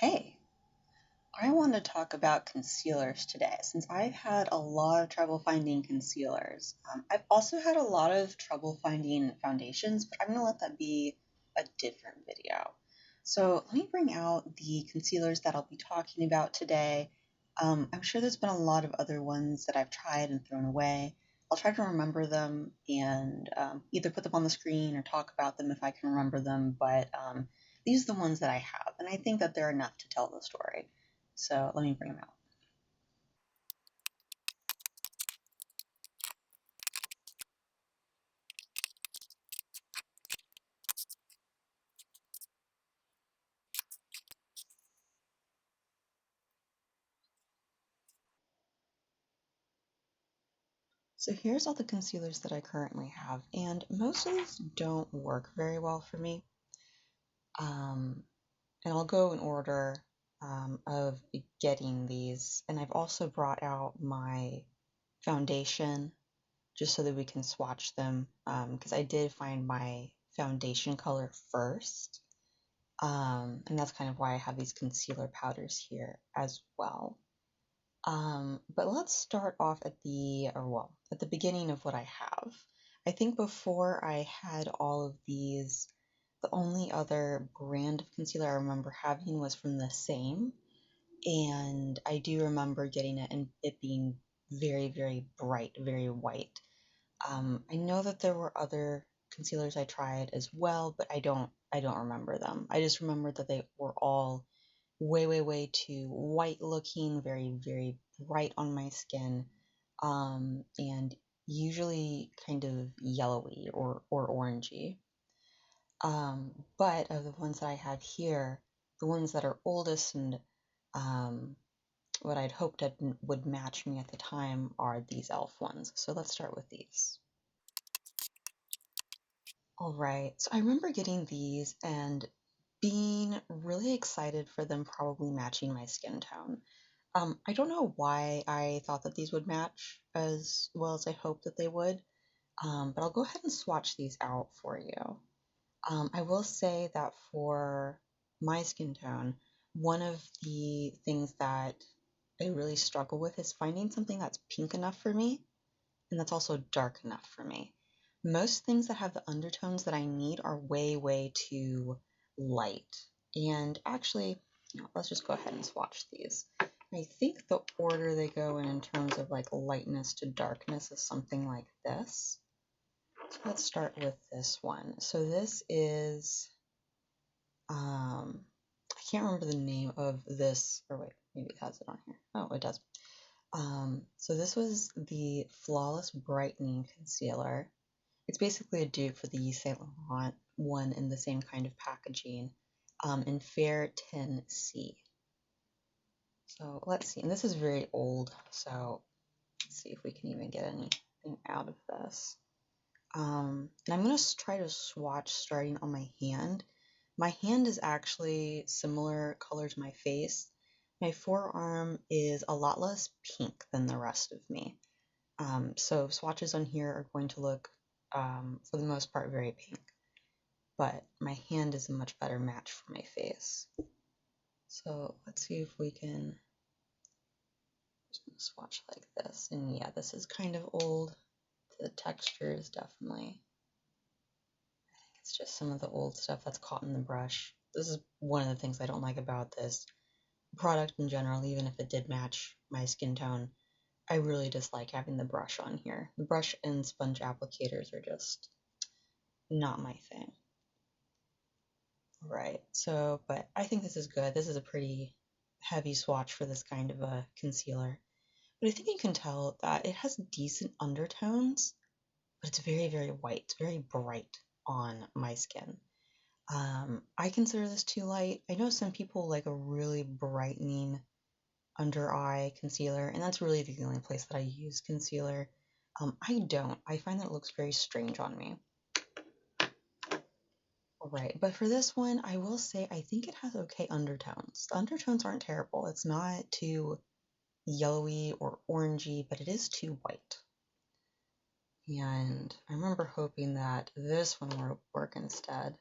Hey, I want to talk about concealers today since I've had a lot of trouble finding concealers. I've also had a lot of trouble finding foundations, but I'm going to let that be a different video. So let me bring out the concealers that I'll be talking about today. I'm sure there's been a lot of other ones that I've tried and thrown away. I'll try to remember them and either put them on the screen or talk about them if I can remember them, but these are the ones that I have, and I think that they're enough to tell the story. So let me bring them out. So here's all the concealers that I currently have, and most of these don't work very well for me. And I'll go in order of getting these, and I've also brought out my foundation just so that we can swatch them, because I did find my foundation color first, and that's kind of why I have these concealer powders here as well. But let's start off at at the beginning of what I have. I think before I had all of these, the only other brand of concealer I remember having was from the same, and I do remember getting it and it being very, very bright, very white. I know that there were other concealers I tried as well, but I don't remember them. I just remember that they were all way, way, way too white looking, very, very bright on my skin, and usually kind of yellowy or orangey. But of the ones that I have here, the ones that are oldest and um, what I'd hoped would match me at the time are these e.l.f. ones. So let's start with these. All right, so I remember getting these and being really excited for them probably matching my skin tone. I don't know why I thought that these would match as well as I hoped that they would, but I'll go ahead and swatch these out for you. I will say that for my skin tone, one of the things that I really struggle with is finding something that's pink enough for me and that's also dark enough for me. Most things that have the undertones that I need are way, way too light. And actually, let's just go ahead and swatch these. I think the order they go in terms of like lightness to darkness is something like this. So let's start with this one. So this is, I can't remember the name of this, or wait, maybe it has it on here. Oh, it does. So this was the Flawless Brightening Concealer. It's basically a dupe for the Saint Laurent one in the same kind of packaging, in Fair 10C. So let's see, and this is very old, so let's see if we can even get anything out of this. And I'm going to try to swatch starting on my hand. My hand is actually similar color to my face. My forearm is a lot less pink than the rest of me. So swatches on here are going to look, for the most part, very pink. But my hand is a much better match for my face. So let's see if we can just swatch like this. And yeah, this is kind of old. The texture is definitely, it's just some of the old stuff that's caught in the brush. This is one of the things I don't like about this product in general, even if it did match my skin tone. I really dislike having the brush on here. The brush and sponge applicators are just not my thing. Right, so, but I think this is good. This is a pretty heavy swatch for this kind of a concealer. But I think you can tell that it has decent undertones, but it's very, very white. It's very bright on my skin. I consider this too light. I know some people like a really brightening under eye concealer, and that's really the only place that I use concealer. I don't. I find that it looks very strange on me. Right, but for this one, I will say I think it has okay undertones. The undertones aren't terrible. It's not too yellowy or orangey, but it is too white. And I remember hoping that this one would work instead.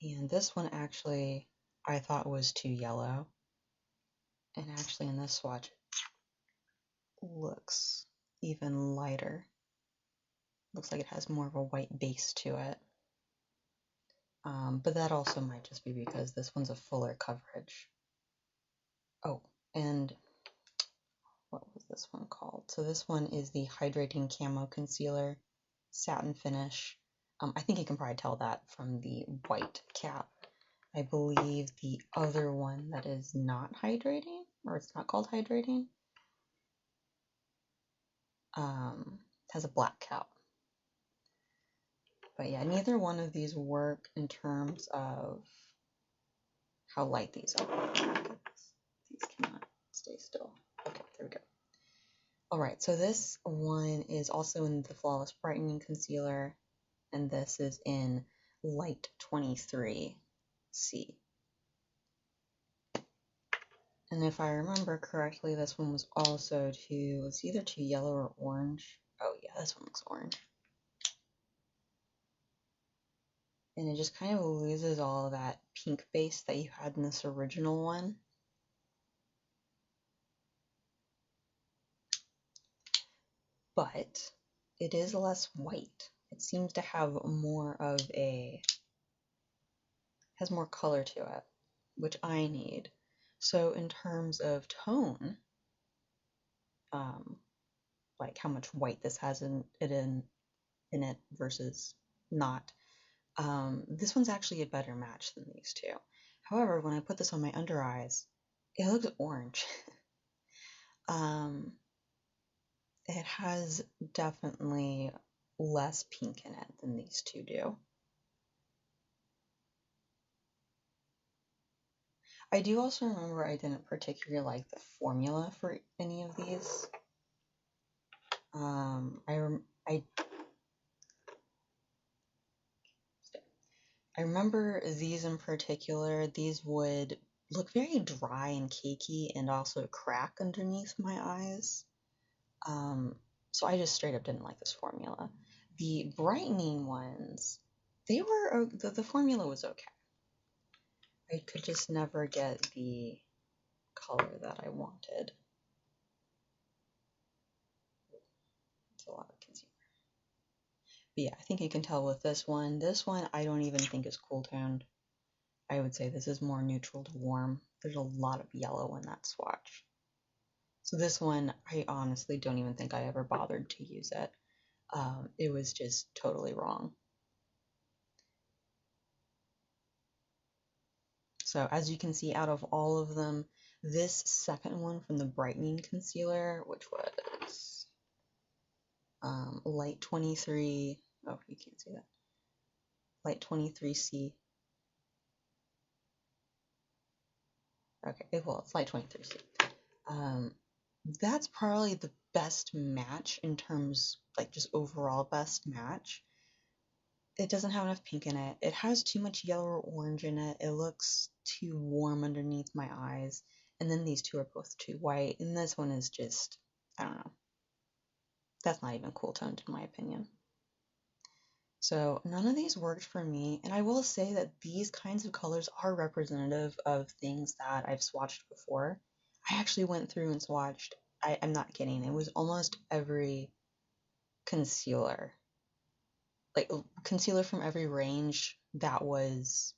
And this one actually I thought was too yellow. And actually in this swatch it looks even lighter. Looks like it has more of a white base to it. But that also might just be because this one's a fuller coverage. Oh, and what was this one called? So this one is the Hydrating Camo Concealer, satin finish. I think you can probably tell that from the white cap. I believe the other one that is not hydrating, or it's not called hydrating, has a black cap. But yeah, neither one of these work in terms of how light these are. These cannot stay still. Okay, there we go. Alright, so this one is also in the Flawless Brightening Concealer, and this is in Light 23C. And if I remember correctly, this one was also it's either too yellow or orange. Oh yeah, this one looks orange. And it just kind of loses all of that pink base that you had in this original one. But it is less white. It seems to have more of has more color to it, which I need. So in terms of tone, like how much white this has in it versus not, this one's actually a better match than these two. However, when I put this on my under eyes, it looks orange. It has definitely less pink in it than these two do. I do also remember I didn't particularly like the formula for any of these. I remember these in particular. These would look very dry and cakey and also crack underneath my eyes. So I just straight up didn't like this formula. The brightening ones, they were the formula was okay. I could just never get the color that I wanted. It's a lot of concealer. But yeah, I think you can tell with this one. This one I don't even think is cool toned. I would say this is more neutral to warm. There's a lot of yellow in that swatch. So this one, I honestly don't even think I ever bothered to use it. It was just totally wrong. So as you can see, out of all of them, this second one from the Brightening Concealer, which was Light 23, oh, you can't see that, Light 23C. Okay, well, it's Light 23C. That's probably the best match in terms, like just overall best match. It doesn't have enough pink in it. It has too much yellow or orange in it. It looks too warm underneath my eyes. And then these two are both too white. And this one is just, I don't know. That's not even cool toned in my opinion. So none of these worked for me. And I will say that these kinds of colors are representative of things that I've swatched before. I actually went through and swatched, I'm not kidding, it was almost every concealer. Like concealer from every range that was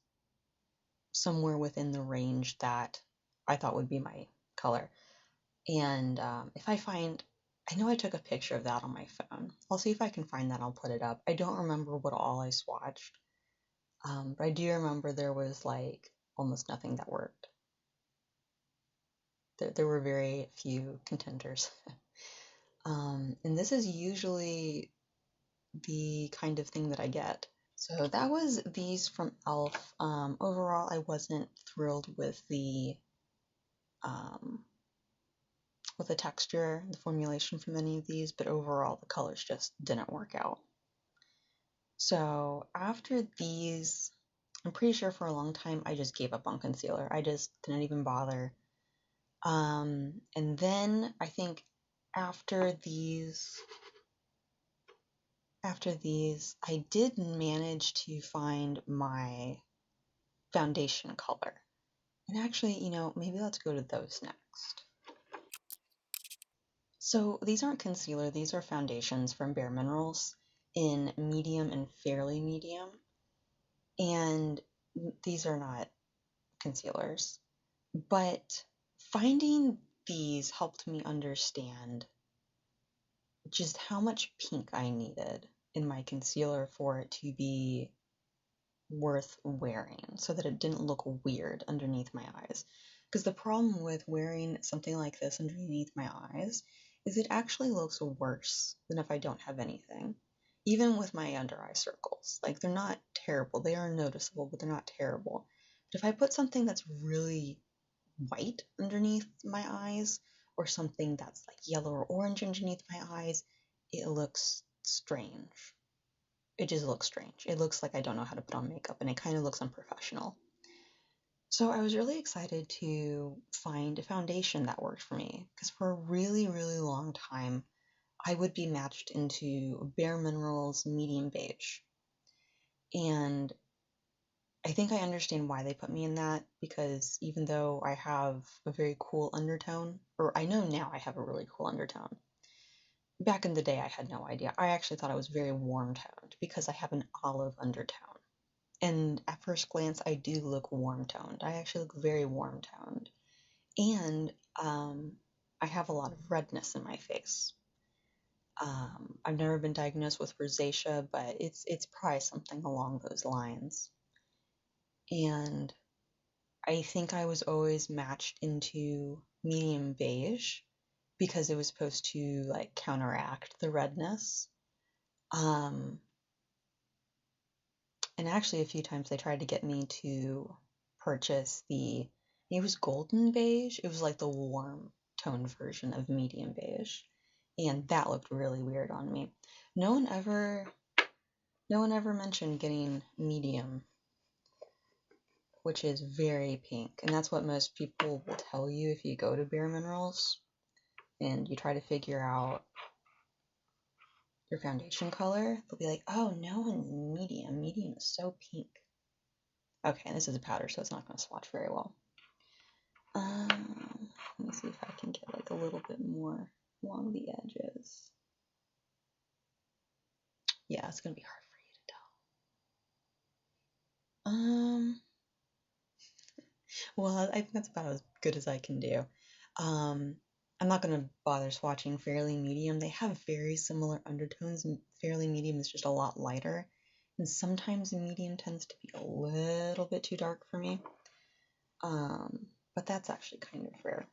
somewhere within the range that I thought would be my color. And if I find, I know I took a picture of that on my phone. I'll see if I can find that. I'll put it up. I don't remember what all I swatched, but I do remember there was like almost nothing that worked. There were very few contenders. And this is usually the kind of thing that I get. So that was these from e.l.f. Overall, I wasn't thrilled with the texture, the formulation from any of these, but overall the colors just didn't work out. So after these, I'm pretty sure for a long time I just gave up on concealer. I just didn't even bother. And then I think after these, I did manage to find my foundation color. And actually, maybe let's go to those next. So these aren't concealer, these are foundations from Bareminerals in medium and fairly medium. And these are not concealers. But finding these helped me understand just how much pink I needed in my concealer for it to be worth wearing so that it didn't look weird underneath my eyes. Because the problem with wearing something like this underneath my eyes is it actually looks worse than if I don't have anything. Even with my under eye circles. Like, they're not terrible. They are noticeable, but they're not terrible. But if I put something that's really white underneath my eyes, or something that's like yellow or orange underneath my eyes, it looks strange. It just looks strange. It looks like I don't know how to put on makeup, and it kind of looks unprofessional. So I was really excited to find a foundation that worked for me, because for a really, really long time, I would be matched into Bareminerals medium beige. And I think I understand why they put me in that, because even though I have a very cool undertone, or I know now I have a really cool undertone, back in the day I had no idea. I actually thought I was very warm toned because I have an olive undertone. And at first glance, I do look warm toned. I actually look very warm toned. And I have a lot of redness in my face. I've never been diagnosed with rosacea, but it's probably something along those lines. And I think I was always matched into medium beige because it was supposed to like counteract the redness. Um, and actually, a few times they tried to get me to purchase it was golden beige. It was like the warm toned version of medium beige. And that looked really weird on me. No one ever, no one ever mentioned getting medium, which is very pink. And that's what most people will tell you if you go to Bareminerals and you try to figure out your foundation color. They'll be like, oh, no one's medium. Medium is so pink. Okay, this is a powder, so it's not going to swatch very well. Let me see if I can get like a little bit more along the edges. Yeah, it's going to be hard for you to tell. Well, I think that's about as good as I can do. I'm not going to bother swatching Fairly Medium. They have very similar undertones, and Fairly Medium is just a lot lighter. And sometimes medium tends to be a little bit too dark for me. But that's actually kind of rare.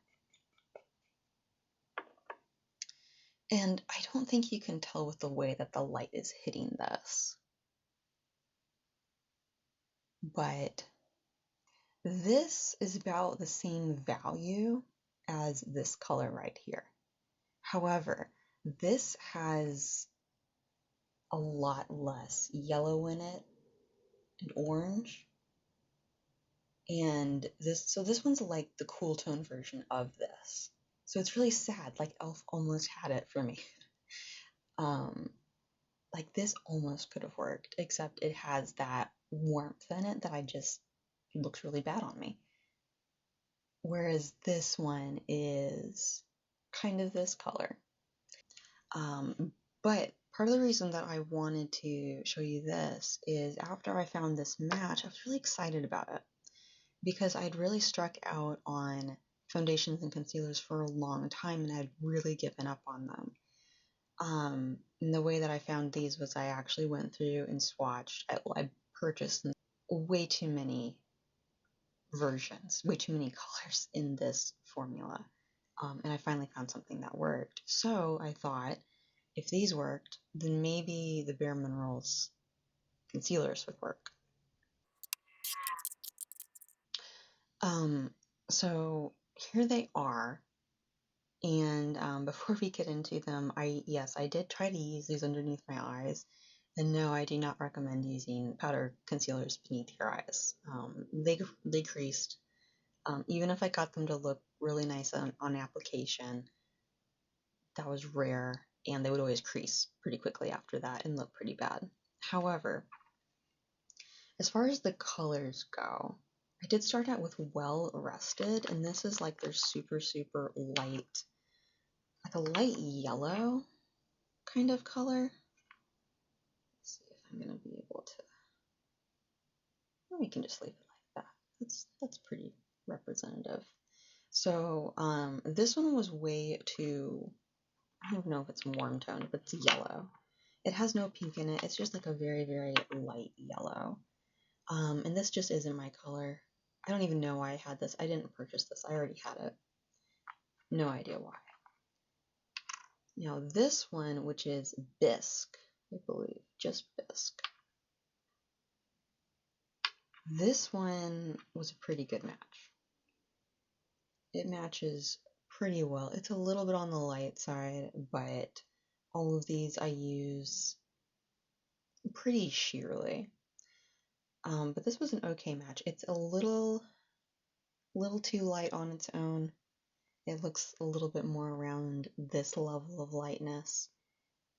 And I don't think you can tell with the way that the light is hitting this. But this is about the same value as this color right here. However, this has a lot less yellow in it and orange. And this one's like the cool tone version of this. So it's really sad. Like Elf almost had it for me. Like this almost could have worked, except it has that warmth in it that it looks really bad on me. Whereas this one is kind of this color. But part of the reason that I wanted to show you this is after I found this match, I was really excited about it because I'd really struck out on foundations and concealers for a long time and I'd really given up on them. And the way that I found these was I actually went through and swatched. I purchased way too many versions, way too many colors in this formula. And I finally found something that worked. So I thought, if these worked, then maybe the Bareminerals concealers would work. So here they are. And before we get into them, I did try to use these underneath my eyes. And no, I do not recommend using powder concealers beneath your eyes. They creased. Even if I got them to look really nice on application, that was rare, and they would always crease pretty quickly after that and look pretty bad. However, as far as the colors go, I did start out with Well Rested, and this is like their super, super light, like a light yellow kind of color. Let's see if I'm going to be able to, we can just leave it like that. That's pretty representative. So this one was way too, I don't know if it's warm toned, but it's yellow. It has no pink in it. It's just like a very, very light yellow. And this just isn't my color. I don't even know why I had this. I didn't purchase this. I already had it. No idea why. Now this one, which is Bisque, I believe, just Bisque. This one was a pretty good match. It matches pretty well. It's a little bit on the light side, but all of these I use pretty sheerly. But this was an okay match. It's a little too light on its own. It looks a little bit more around this level of lightness.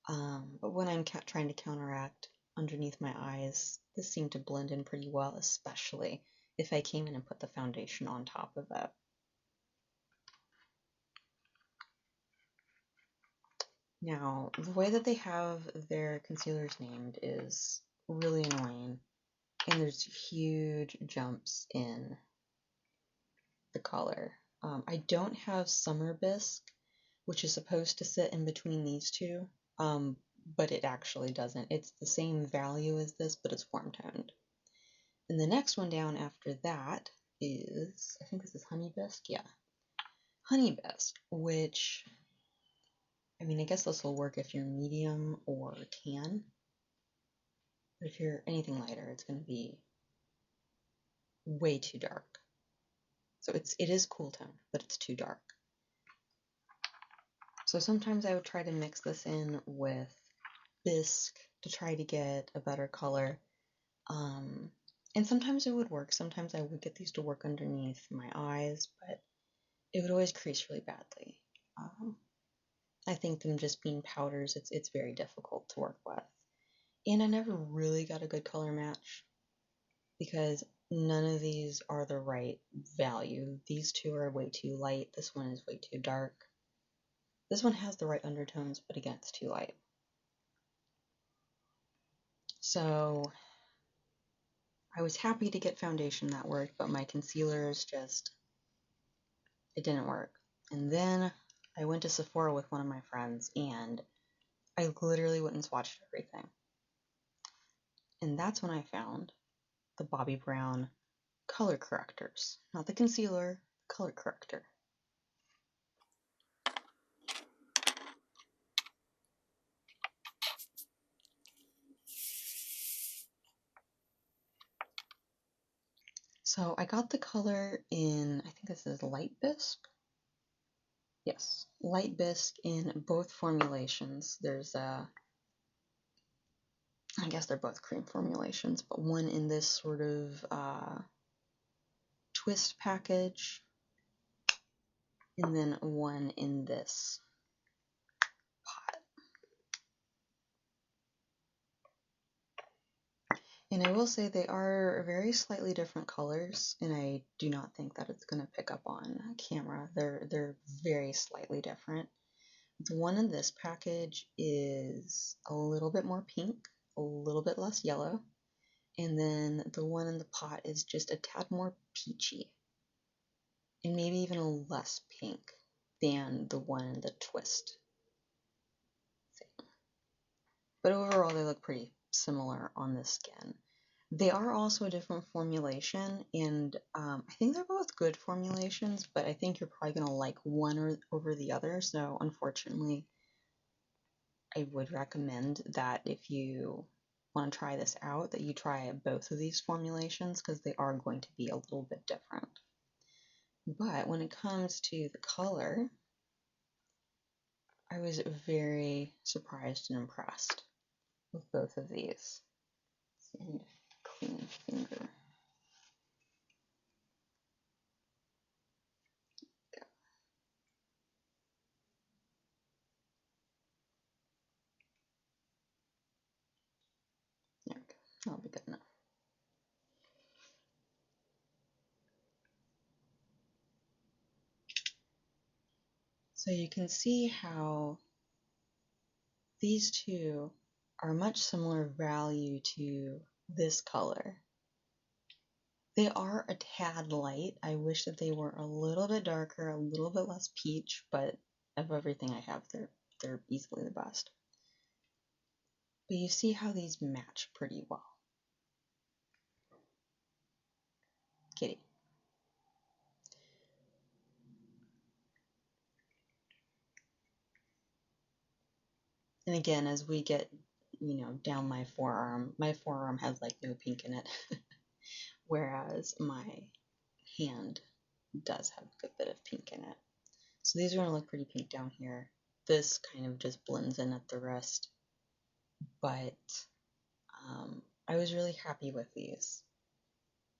But when I'm trying to counteract underneath my eyes, this seemed to blend in pretty well, especially if I came in and put the foundation on top of it. Now, the way that they have their concealers named is really annoying, and there's huge jumps in the color. I don't have Summer Bisque, which is supposed to sit in between these two, but it actually doesn't. It's the same value as this, but it's warm toned. And the next one down after that is, I think this is Honey Bisque, yeah. Honey Bisque, which, I mean, I guess this will work if you're medium or tan. But if you're anything lighter, it's going to be way too dark. So it is cool tone, but it's too dark. So sometimes I would try to mix this in with Bisque to try to get a better color. And sometimes it would work. Sometimes I would get these to work underneath my eyes, but it would always crease really badly. I think them just being powders, it's very difficult to work with. And I never really got a good color match because none of these are the right value. These two are way too light. This one is way too dark. This one has the right undertones, but again, it's too light. So I was happy to get foundation that worked, but my concealers just, it didn't work. And then I went to Sephora with one of my friends, and I literally went and swatched everything. And that's when I found the Bobbi Brown color correctors. Not the concealer, the color corrector. So I got the color in, I think this is Light Bisque. Yes, Light Bisque in both formulations. There's a, I guess they're both cream formulations, but one in this sort of twist package, and then one in this pot. And I will say they are very slightly different colors, and I do not think that it's going to pick up on camera. They're very slightly different. The one in this package is a little bit more pink, a little bit less yellow, and then the one in the pot is just a tad more peachy, and maybe even a less pink than the one in the twist thing. But overall, they look pretty similar on the skin. They are also a different formulation, and I think they're both good formulations, but I think you're probably going to like one over the other, so unfortunately, I would recommend that if you want to try this out, that you try both of these formulations, because they are going to be a little bit different. But when it comes to the color, I was very surprised and impressed with both of these. I need a clean finger. There we go. That'll be good enough. So you can see how these two are much similar value to this color. They are a tad light. I wish that they were a little bit darker, a little bit less peach, but of everything I have, they're easily the best. But you see how these match pretty well. Kitty. And again, as we get, down my forearm has like no pink in it, whereas my hand does have a good bit of pink in it. So these are going to look pretty pink down here. This kind of just blends in at the wrist, but I was really happy with these.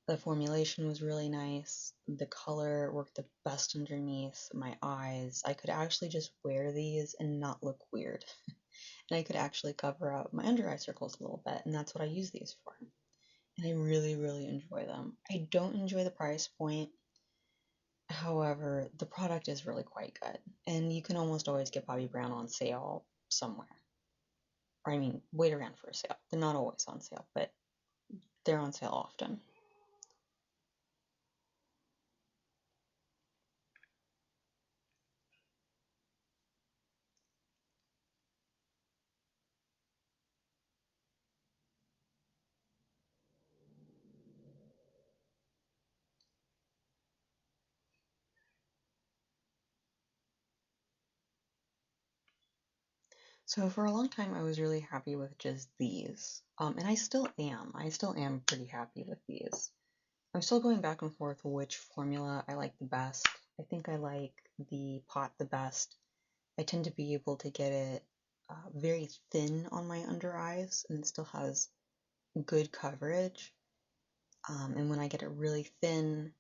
The formulation was really nice. The color worked the best underneath my eyes. I could actually just wear these and not look weird. And I could actually cover up my under eye circles a little bit, and that's what I use these for. And I really, really enjoy them. I don't enjoy the price point. However, the product is really quite good. And you can almost always get Bobbi Brown on sale somewhere. Or I mean, wait around for a sale. They're not always on sale, but they're on sale often. So for a long time, I was really happy with just these, and I still am. I still am pretty happy with these. I'm still going back and forth which formula I like the best. I think I like the pot the best. I tend to be able to get it very thin on my under eyes, and it still has good coverage. And when I get it really thin,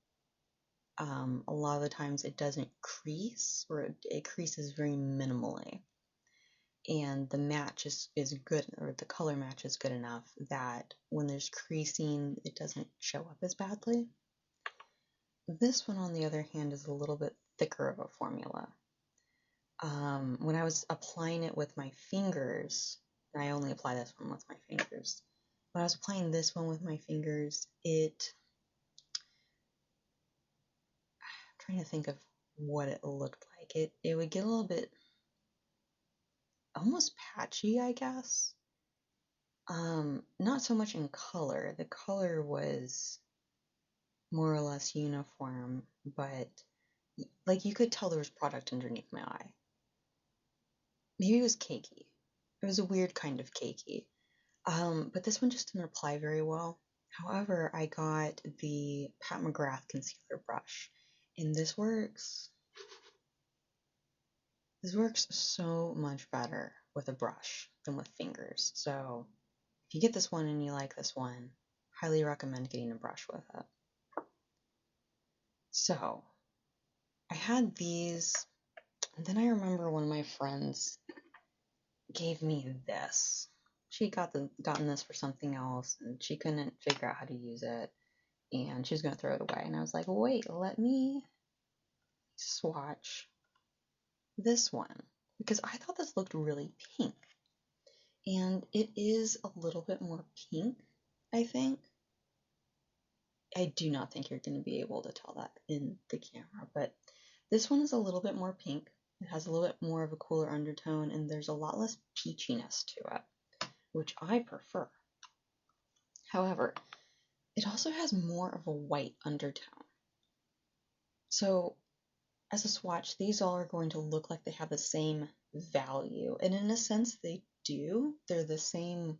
a lot of the times it doesn't crease, or it creases very minimally. And the match is good, or the color match is good enough that when there's creasing, it doesn't show up as badly. This one, on the other hand, is a little bit thicker of a formula. When I was applying it with my fingers, and I only apply this one with my fingers, when I was applying this one with my fingers, I'm trying to think of what it looked like. It would get a little bit almost patchy, I guess. Not so much in color. The color was more or less uniform, but like you could tell there was product underneath my eye. Maybe it was cakey. It was a weird kind of cakey. But this one just didn't apply very well. However, I got the Pat McGrath concealer brush, and this works so much better with a brush than with fingers. So if you get this one and you like this one, highly recommend getting a brush with it. So I had these, and then I remember one of my friends gave me this. She gotten this for something else, and she couldn't figure out how to use it, and she was going to throw it away. And I was like, wait, let me swatch this one, because I thought this looked really pink. And it is a little bit more pink, I think. I do not think you're going to be able to tell that in the camera, but this one is a little bit more pink. It has a little bit more of a cooler undertone, and there's a lot less peachiness to it, which I prefer. However, it also has more of a white undertone. So as a swatch, these all are going to look like they have the same value, and in a sense they do. They're the same,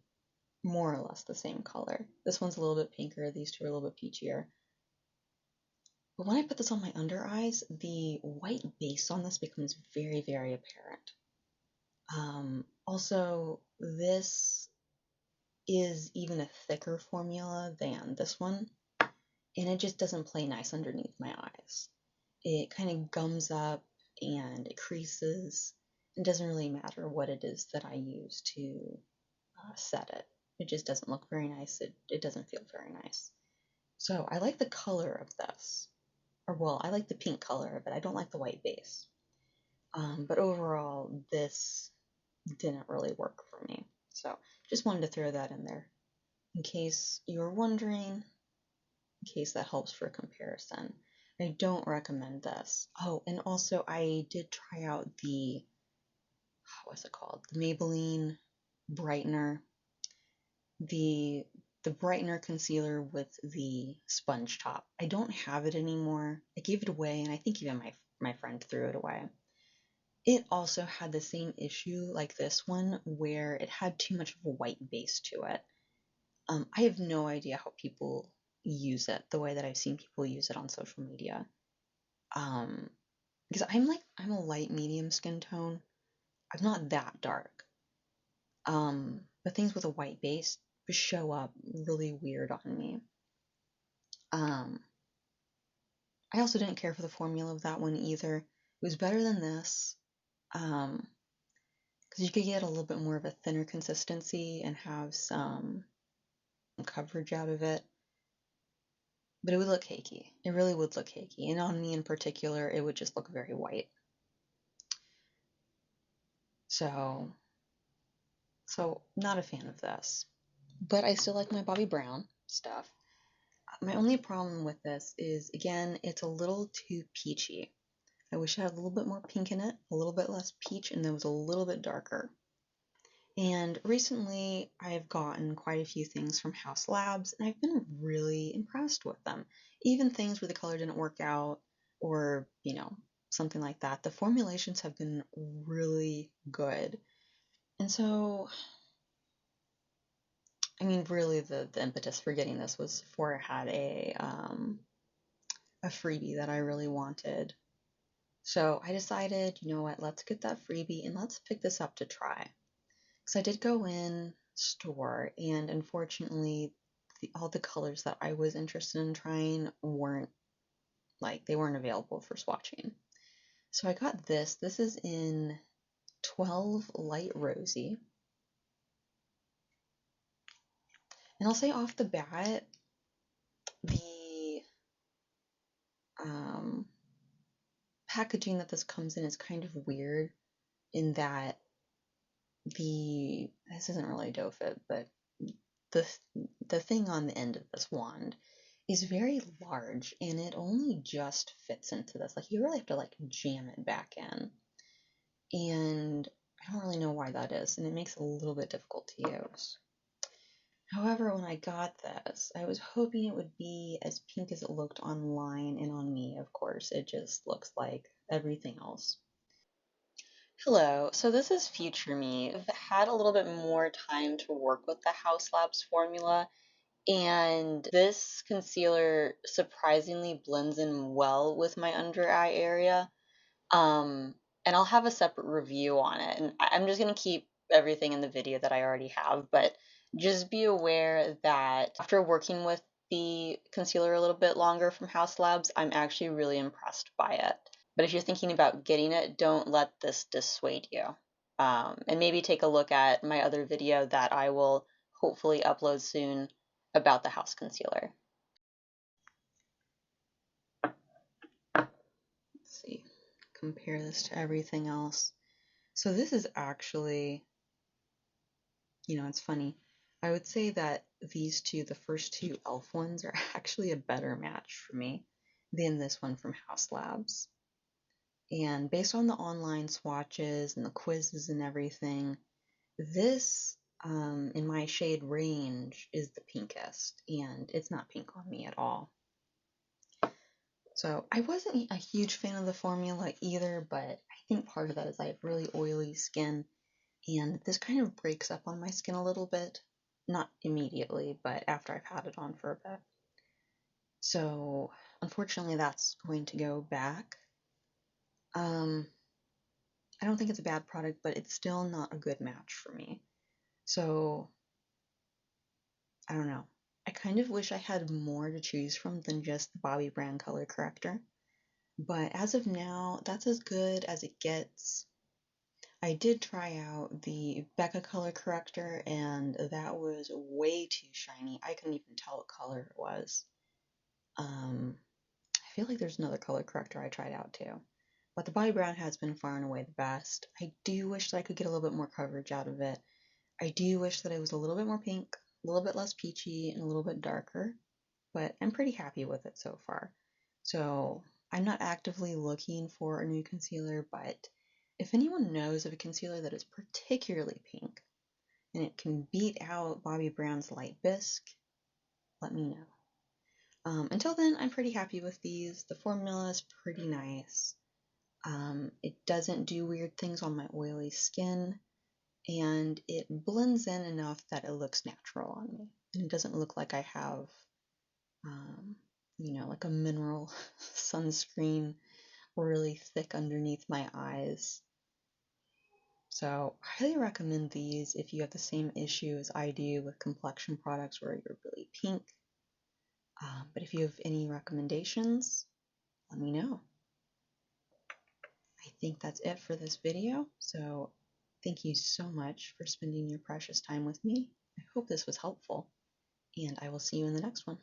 more or less the same color. This one's a little bit pinker, these two are a little bit peachier. But when I put this on my under eyes, the white base on this becomes very, very apparent. Also, this is even a thicker formula than this one, and it just doesn't play nice underneath my eyes. It kind of gums up and it creases. It doesn't really matter what it is that I use to set it. It just doesn't look very nice. It doesn't feel very nice. So I like the color of this. Or well, I like the pink color of it. I don't like the white base. But overall, this didn't really work for me. So just wanted to throw that in there in case you're wondering, in case that helps for comparison. I don't recommend this. Oh, and also I did try out the, what's it called? The Maybelline Brightener. The Brightener concealer with the sponge top. I don't have it anymore. I gave it away, and I think even my friend threw it away. It also had the same issue like this one, where it had too much of a white base to it. I have no idea how people use it the way that I've seen people use it on social media. Because I'm a light medium skin tone. I'm not that dark. But things with a white base just show up really weird on me. I also didn't care for the formula of that one either. It was better than this. Because you could get a little bit more of a thinner consistency and have some coverage out of it. But it would look cakey. It really would look cakey. And on me in particular, it would just look very white. So not a fan of this. But I still like my Bobbi Brown stuff. My only problem with this is, again, it's a little too peachy. I wish I had a little bit more pink in it, a little bit less peach, and then was a little bit darker. And recently, I've gotten quite a few things from House Labs, and I've been really impressed with them. Even things where the color didn't work out, or, something like that. The formulations have been really good. And so, I mean, really, the impetus for getting this was for I had a freebie that I really wanted. So I decided, you know what, let's get that freebie and let's pick this up to try. Because I did go in store, and unfortunately, all the colors that I was interested in trying they weren't available for swatching. So I got this. This is in 12 Light Rosy. And I'll say off the bat, the packaging that this comes in is kind of weird in that this isn't really doe fit, but the the thing on the end of this wand is very large and it only just fits into this. Like you really have to jam it back in. And I don't really know why that is, and it makes it a little bit difficult to use. However, when I got this, I was hoping it would be as pink as it looked online, and on me, of course, it just looks like everything else. Hello, so this is future me. I've had a little bit more time to work with the House Labs formula, and this concealer surprisingly blends in well with my under eye area. Um, and I'll have a separate review on it, and I'm just gonna keep everything in the video that I already have, but just be aware that after working with the concealer a little bit longer from House Labs, I'm actually really impressed by it. But if you're thinking about getting it, don't let this dissuade you. And maybe take a look at my other video that I will hopefully upload soon about the house concealer. Let's see, compare this to everything else. So this is actually, it's funny. I would say that these two, the first two e.l.f. ones, are actually a better match for me than this one from House Labs. And based on the online swatches and the quizzes and everything, this, in my shade range, is the pinkest, and it's not pink on me at all. So I wasn't a huge fan of the formula either, but I think part of that is I have really oily skin, and this kind of breaks up on my skin a little bit. Not immediately, but after I've had it on for a bit. So unfortunately that's going to go back. I don't think it's a bad product, but it's still not a good match for me. So I don't know. I kind of wish I had more to choose from than just the Bobbi brand color corrector. But as of now, that's as good as it gets. I did try out the Becca color corrector, and that was way too shiny. I couldn't even tell what color it was. I feel like there's another color corrector I tried out too. But the Bobbi Brown has been far and away the best. I do wish that I could get a little bit more coverage out of it. I do wish that it was a little bit more pink, a little bit less peachy, and a little bit darker, but I'm pretty happy with it so far. So I'm not actively looking for a new concealer, but if anyone knows of a concealer that is particularly pink and it can beat out Bobbi Brown's Light Bisque, let me know. Until then, I'm pretty happy with these. The formula is pretty nice. It doesn't do weird things on my oily skin, and it blends in enough that it looks natural on me. And it doesn't look like I have, like a mineral sunscreen really thick underneath my eyes. So I highly recommend these if you have the same issue as I do with complexion products where you're really pink. But if you have any recommendations, let me know. I think that's it for this video. So thank you so much for spending your precious time with me. I hope this was helpful, and I will see you in the next one.